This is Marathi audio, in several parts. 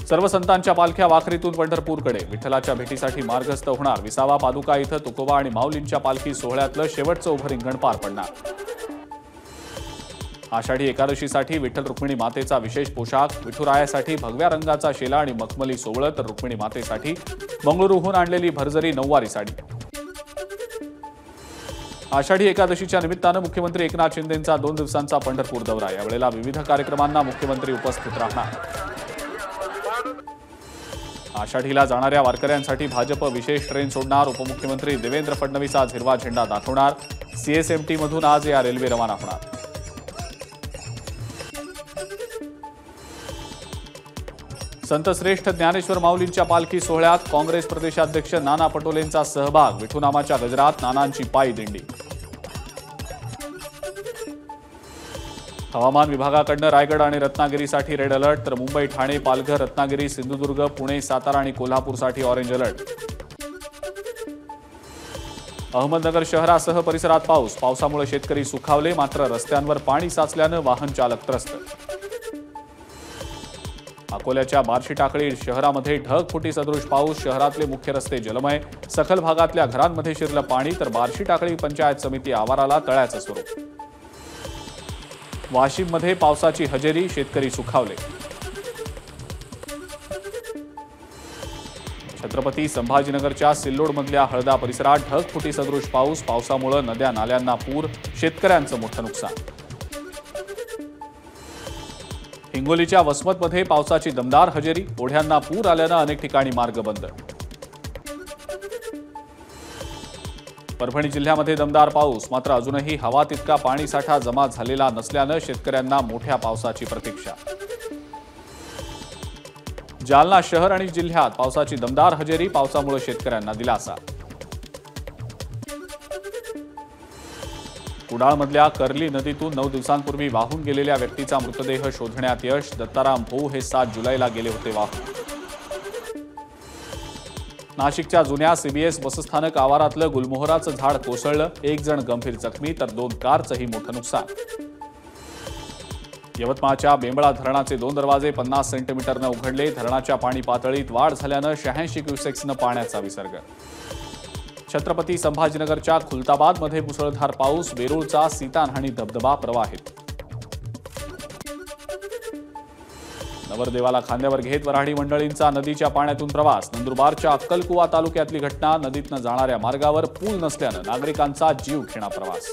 सर्व संतांच्या पालख्या वाखरीतून पंढरपूरकडे विठ्ठलाच्या भेटीसाठी मार्गस्थ होणार। विसावा पादुका इथं तुकोबा आणि माऊलींच्या पालखी सोहळ्यातलं शेवटचं उभं रिंगण पार पडणार। आषाढी एकादशीसाठी विठ्ठल रुक्मिणी मातेचा विशेष पोशाख, विठुरायासाठी भगव्या रंगाचा शेला आणि मखमली सोवळं, तर रुक्मिणी मातेसाठी बंगळुरूहून आणलेली भरजरी नऊवारी साडी। आषाढी एकादशीच्या निमित्तानं मुख्यमंत्री एकनाथ शिंदेंचा 2 दिवसांचा पंढरपूर दौरा। यावेळेला विविध कार्यक्रमांना मुख्यमंत्री उपस्थित राहणार। आषाढीला जाणाऱ्या वारकऱ्यांसाठी भाजप विशेष ट्रेन सोडणार। उपमुख्यमंत्री देवेंद्र फडणवीस आज हिरवा झेंडा दाखवणार। सीएसएमटी मधून आज या रेल्वे रवाना होणार। संतश्रेष्ठ ज्ञानेश्वर माऊलींच्या पालखी सोहळ्यात काँग्रेस प्रदेशाध्यक्ष नाना पटोलेंचा सहभाग। विठुनामाच्या गजरात नानांची पायी दिंडी। हवामान विभागाकडून रायगड आणि रत्नागिरीसाठी रेड अलर्ट, तर मुंबई, ठाणे, पालघर, रत्नागिरी, सिंधुदुर्ग, पुणे, सातारा आणि कोल्हापूरसाठी ऑरेंज अलर्ट। अहमदनगर शहरासह परिसरात पावसामुळे शेतकरी सुखावले, मात्र रस्त्यांवर पाणी साचल्यानं वाहन चालक त्रस्त। अकोल्याच्या बार्शी टाकळी शहरामध्ये ढगफुटी सदृश पाऊस, शहरातले मुख्य रस्ते जलमय, सखल भागातल्या घरांमध्ये शिरलं पाणी, तर बार्शी टाकळी पंचायत समिती आवाराला तळ्याचं स्वरूप। वाशिममध्ये पावसाची हजेरी, शेतकरी सुखावले। छत्रपती संभाजीनगरच्या सिल्लोडमधल्या हळदा परिसरात ढगफुटी सदृश पावसामुळे नद्या नाल्यांना पूर, शेतकऱ्यांचं मोठं नुकसान। हिंगोलीच्या वसमतमध्ये पावसाची दमदार हजेरी, ओढ्यांना पूर आल्यानं अनेक ठिकाणी मार्ग बंद। परभणी जिल्ह्यामध्ये दमदार पाऊस, मात्र अजूनही हवा तितका पाणीसाठा जमा झालेला नसल्यानं शेतकऱ्यांना मोठ्या पावसाची प्रतीक्षा। जालना शहर आणि जिल्ह्यात पावसाची दमदार हजेरी, पावसामुळे शेतकऱ्यांना दिलासा। कुडाळमधल्या कर्ली नदीतून 9 दिवसांपूर्वी वाहून गेलेल्या व्यक्तीचा मृतदेह शोधण्यात यश। दत्ताराम भाऊ हे 7 जुलैला गेले होते वाहून। नाशिकच्या जुन्या सीबीएस बसस्थानक आवारातलं गुलमोहराचं झाड कोसळलं, 1 जण गंभीर जखमी, तर 2 कारचंही मोठं नुकसान। यवतमाळच्या बेंबळा धरणाचे 2 दरवाजे 50 सेंटीमीटरनं उघडले, धरणाच्या पाणी पातळीत वाढ झाल्यानं 86 क्युसेक्सनं पाण्याचा विसर्ग। छत्रपती संभाजीनगरच्या खुलताबादमध्ये मुसळधार पाऊस, वेरूळचा सीतानहाणी धबधबा प्रवाहित। नवरदेवाला खांद्यावर घेत वऱ्हाडी मंडळींचा नदीच्या पाण्यातून प्रवास। नंदुरबारच्या अक्कलकुवा तालुक्यातली घटना, नदीतनं जाणाऱ्या मार्गावर पूल नसल्यानं नागरिकांचा जीव घेणा प्रवास।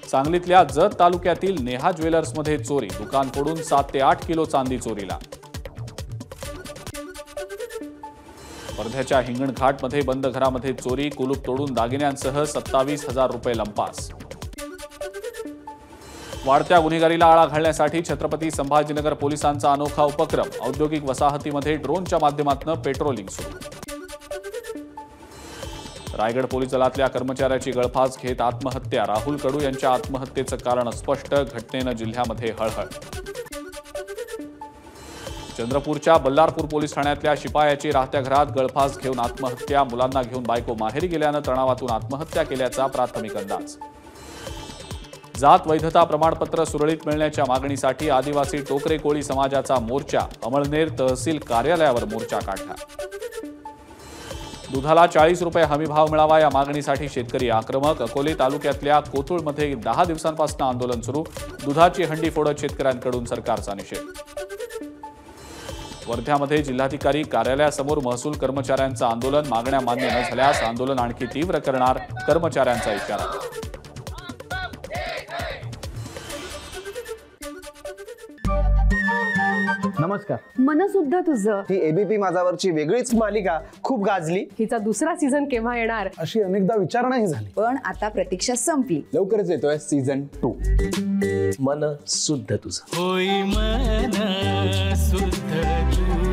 सांगलीतल्या जत तालुक्यातील नेहा ज्वेलर्समध्ये चोरी, दुकान फोडून 7 ते 8 किलो चांदी चोरीला। वर्ध्याच्या हिंगणघाटमध्ये बंद घरामध्ये चोरी, कुलूप तोडून दागिन्यांसह 27,000 रुपये लंपास। वाढत्या गुन्हेगारीला आळा घालण्यासाठी छत्रपती संभाजीनगर पोलिसांचा अनोखा उपक्रम, औद्योगिक वसाहतीमध्ये ड्रोनच्या माध्यमातून पेट्रोलिंग सुरू। रायगड पोलीस दलातल्या कर्मचाऱ्याची गळफास घेत आत्महत्या, राहुल कडू यांच्या आत्महत्येचं कारण स्पष्ट, घटनेनं जिल्ह्यामध्ये हळहळ। चंद्रपूरच्या बल्लारपूर पोलीस ठाण्यातल्या शिपायाची राहत्या घरात गळफास घेऊन आत्महत्या, मुलांना घेऊन बायको माहेरी गेल्यानं तणावातून आत्महत्या केल्याचा प्राथमिक अंदाज। जात वैधता प्रमाणपत्र सुरळीत मिळण्याच्या मागणीसाठी आदिवासी टोकरे कोळी समाजाचा मोर्चा, अमळनेर तहसील कार्यालयावर मोर्चा काढला। दुधाला 40 रुपये हमीभाव मिळावा या मागणीसाठी शेतकरी आक्रमक, अकोले तालुक्यातल्या कोथुळमध्ये 10 दिवसांपासून आंदोलन सुरू, दुधाची हंडी फोडत शेतकऱ्यांकडून सरकारचा निषेध। वर्ध्यामध्ये जिल्हाधिकारी कार्यालयासमोर महसूल कर्मचाऱ्यांचं आंदोलन, मागण्या मान्य न झाल्यास आंदोलन आणखी तीव्र करणार, कर्मचाऱ्यांचा इशारा। नमस्कार। मनसुद्धा तुझं ही एबीपी माझावरची वेगळीच मालिका खूप गाजली। हिचा दुसरा सीझन केव्हा येणार अशी अनेकदा विचारणाही झाली, पण आता प्रतीक्षा संपली। लवकरच येतोय सीझन 2। मन शुद्ध तुझं होई मन शुद्ध तुझं।